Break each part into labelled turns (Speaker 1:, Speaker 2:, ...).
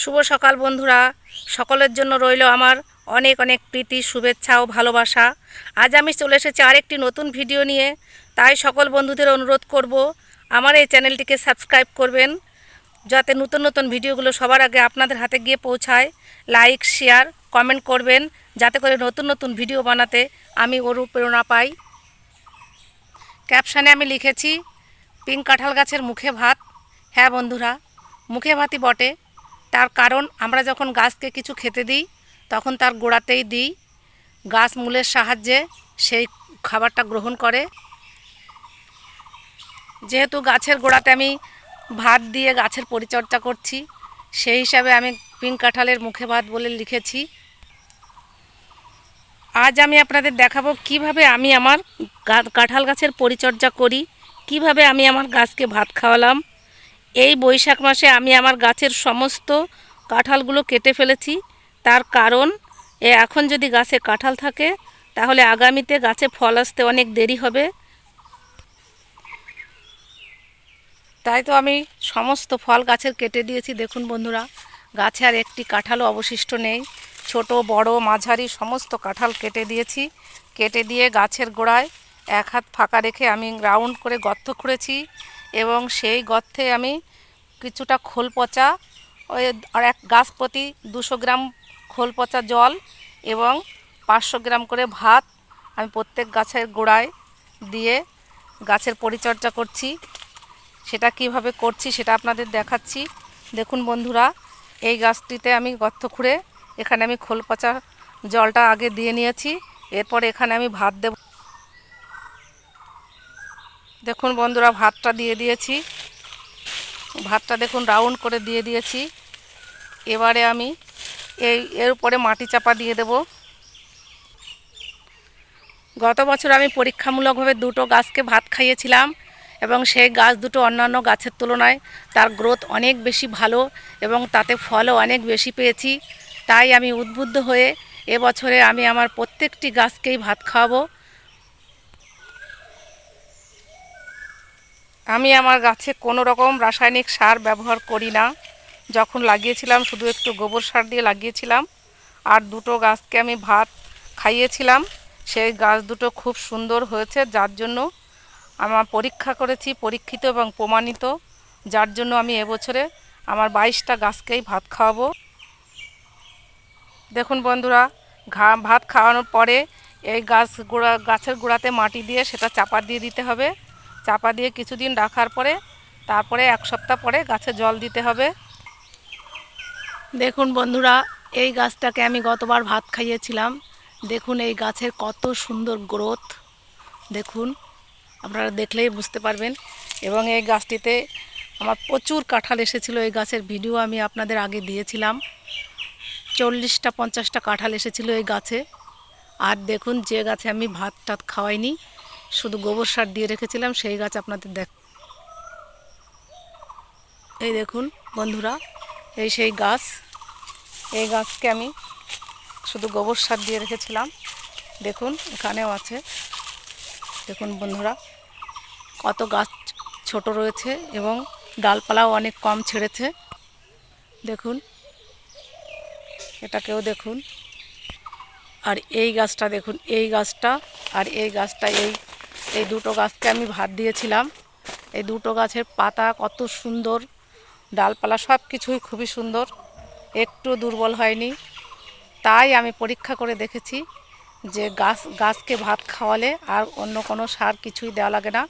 Speaker 1: শুভ সকাল বন্ধুরা, সকলের জন্য রইল আমার অনেক অনেক প্রীতি, শুভেচ্ছা ও ভালোবাসা। আজ আমি চলে এসেছি আরেকটি নতুন ভিডিও নিয়ে। তাই সকল বন্ধুদের অনুরোধ করব আমার এই চ্যানেলটিকে সাবস্ক্রাইব করবেন, যাতে নতুন নতুন ভিডিওগুলো সবার আগে আপনাদের হাতে গিয়ে পৌঁছায়। লাইক, শেয়ার, কমেন্ট করবেন, যাতে করে নতুন নতুন ভিডিও বানাতে আমি অনুপ্রেরণা পাই। ক্যাপশানে আমি লিখেছি পিঙ্ক কাঁঠাল গাছের মুখে ভাত। হ্যাঁ বন্ধুরা, মুখে ভাতই বটে। তার কারণ আমরা যখন গাছকে কিছু খেতে দিই তখন তার গোড়াতেই দিই, গাছ মূলের সাহায্যে সেই খাবারটা গ্রহণ করে। যেহেতু গাছের গোড়াতে আমি ভাত দিয়ে গাছের পরিচর্যা করছি, সেই হিসাবে আমি পিঙ্ক কাঁঠালের মুখে ভাত বলে লিখেছি। আজ আমি আপনাদের দেখাবো কিভাবে আমি আমার কাঁঠাল গাছের পরিচর্যা করি, কিভাবে আমি আমার গাছকে ভাত খাওয়ালাম। এই বৈশাখ মাসে আমি আমার গাছের সমস্ত কাঁঠালগুলো কেটে ফেলেছি। তার কারণ এখন যদি গাছে কাঁঠাল থাকে তাহলে আগামীতে গাছে ফল আসতে অনেক দেরি হবে। তাই তো আমি সমস্ত ফল গাছের কেটে দিয়েছি। দেখুন বন্ধুরা, গাছে আর একটি কাঁঠালও অবশিষ্ট নেই। ছোট বড় মাঝারি সমস্ত কাঁঠাল কেটে দিয়েছি। কেটে দিয়ে গাছের গোড়ায় এক হাত ফাঁকা রেখে আমি রাউন্ড করে গর্ত খুঁড়েছি, এবং সেই গর্তে আমি কিছুটা খোল পচা, ওই আর এক গাছ প্রতি 200 গ্রাম খোল পচা জল এবং 500 গ্রাম করে ভাত আমি প্রত্যেক গাছের গোড়ায় দিয়ে গাছের পরিচর্যা করছি। সেটা কিভাবে করছি সেটা আপনাদের দেখাচ্ছি। দেখুন বন্ধুরা, এই গাছটিতে আমি গর্ত খুঁড়ে এখানে আমি খোল পচা জলটা আগে দিয়ে নিয়েছি। এরপর এখানে আমি ভাত দেব। দেখুন বন্ধুরা, ভাতটা দিয়ে দিয়েছি। ভাতটা দেখুন রাউন্ড করে দিয়ে দিয়েছি। এবারে আমি এর উপরে মাটি চাপা দিয়ে দেব। গত বছর আমি পরীক্ষামূলকভাবে 2টো গাছকে ভাত খাইয়েছিলাম, এবং সেই গাছ দুটো অন্যান্য গাছের তুলনায় তার গ্রোথ অনেক বেশি ভালো এবং তাতে ফলও অনেক বেশি পেয়েছি। তাই আমি উদ্বুদ্ধ হয়ে এবছরে আমি আমার প্রত্যেকটি গাছকেই ভাত খাওয়াবো। আমি আমার গাছে কোনো রকম রাসায়নিক সার ব্যবহার করি না। যখন লাগিয়েছিলাম শুধু একটু গোবর সার দিয়ে লাগিয়েছিলাম, আর 2টো গাছকে আমি ভাত খাইয়েছিলাম। সেই গাছ দুটো খুব সুন্দর হয়েছে, যার জন্য আমার পরীক্ষা করেছি, পরীক্ষিত এবং প্রমাণিত, যার জন্য আমি এবছরে আমার 22টা গাছকেই ভাত খাওয়াবো। দেখুন বন্ধুরা, ভাত খাওয়ানোর পরে এই গাছের গোড়াতে মাটি দিয়ে সেটা চাপা দিয়ে দিতে হবে। চাপা দিয়ে কিছুদিন রাখার পরে তারপরে 1 সপ্তাহ পরে গাছে জল দিতে হবে। দেখুন বন্ধুরা, এই গাছটাকে আমি গতবার ভাত খাইয়েছিলাম। দেখুন এই গাছের কত সুন্দর গ্রোথ, দেখুন আপনারা দেখলেই বুঝতে পারবেন। এবং এই গাছটিতে আমার প্রচুর কাঁঠাল এসেছিলো। এই গাছের ভিডিও আমি আপনাদের আগে দিয়েছিলাম। 40টা 50টা কাঁঠাল এসেছিলো এই গাছে। আর দেখুন, যে গাছে আমি ভাত টাত খাওয়াইনি, শুধু গোবর সার দিয়ে রেখেছিলাম, সেই গাছ আপনাদের এই দেখুন বন্ধুরা, এই সেই গাছ। এই গাছকে আমি শুধু গোবর সার দিয়ে রেখেছিলাম। দেখুন এখানেও আছে। দেখুন বন্ধুরা, কত গাছ ছোট রয়েছে এবং ডালপালাও অনেক কম ছেড়েছে। দেখুন এটাকেও দেখুন। আর এই গাছটা দেখুন, এই গাছটা আর এই গাছটা, এই 2টো গাছকে আমি ভাত দিয়েছিলাম। এই 2টো গাছের পাতা কত সুন্দর, ডালপালা সব কিছুই খুবই সুন্দর, একটু দুর্বল হয়নি। তাই আমি পরীক্ষা করে দেখেছি যে গাছকে ভাত খাওয়ালে আর অন্য কোনো সার কিছুই দেওয়া লাগে না।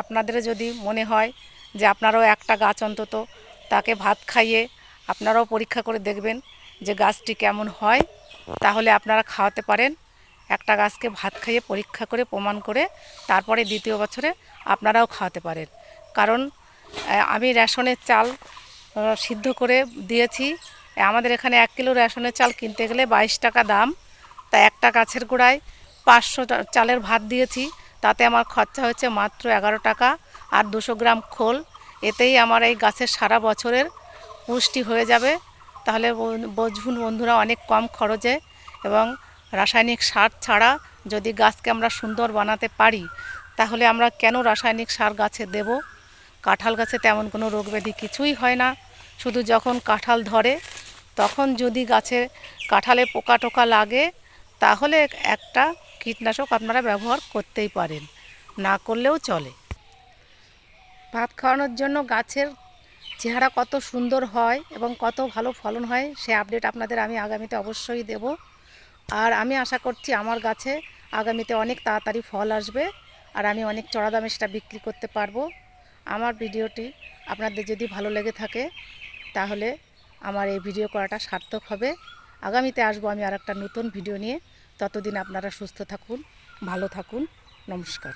Speaker 1: আপনাদের যদি মনে হয় যে আপনারাও একটা গাছ অন্তত তাকে ভাত খাইয়ে আপনারাও পরীক্ষা করে দেখবেন যে গাছটি কেমন হয়, তাহলে আপনারা খাওয়াতে পারেন। একটা গাছকে ভাত খাইয়ে পরীক্ষা করে প্রমাণ করে তারপরে 2য় বছরে আপনারাও খাওয়াতে পারেন। কারণ আমি রেশনের চাল সিদ্ধ করে দিয়েছি। আমাদের এখানে 1 কিলো রেশনের চাল কিনতে গেলে 22 টাকা দাম। তা একটা গাছের গোড়ায় 500 চালের ভাত দিয়েছি, তাতে আমার খরচা হয়েছে মাত্র 11 টাকা আর 200 গ্রাম খোল। এতেই আমার এই গাছের সারা বছরের পুষ্টি হয়ে যাবে। তাহলে বুঝুন বন্ধুরা, অনেক কম খরচে এবং রাসায়নিক সার ছাড়া যদি গাছকে আমরা সুন্দর বানাতে পারি, তাহলে আমরা কেন রাসায়নিক সার গাছে দেব? কাঁঠাল গাছে তেমন কোনো রোগ ব্যাধি কিছুই হয় না। শুধু যখন কাঁঠাল ধরে তখন যদি গাছে কাঁঠালে পোকা টোকা লাগে তাহলে একটা কীটনাশক আপনারা ব্যবহার করতেই পারেন, না করলেও চলে। ভাত খাওয়ানোর জন্য গাছের চেহারা কত সুন্দর হয় এবং কত ভালো ফলন হয় সে আপডেট আপনাদের আমি আগামীতে অবশ্যই দেব। আর আমি আশা করছি আমার গাছে আগামীতে অনেক তাড়াতাড়ি ফল আসবে আর আমি অনেক চড়া দামে সেটা বিক্রি করতে পারবো। আমার ভিডিওটি আপনাদের যদি ভালো লেগে থাকে তাহলে আমার এই ভিডিও করাটা সার্থক হবে। আগামীতে আসবো আমি আর একটা নতুন ভিডিও নিয়ে। ততদিন আপনারা সুস্থ থাকুন, ভালো থাকুন। নমস্কার।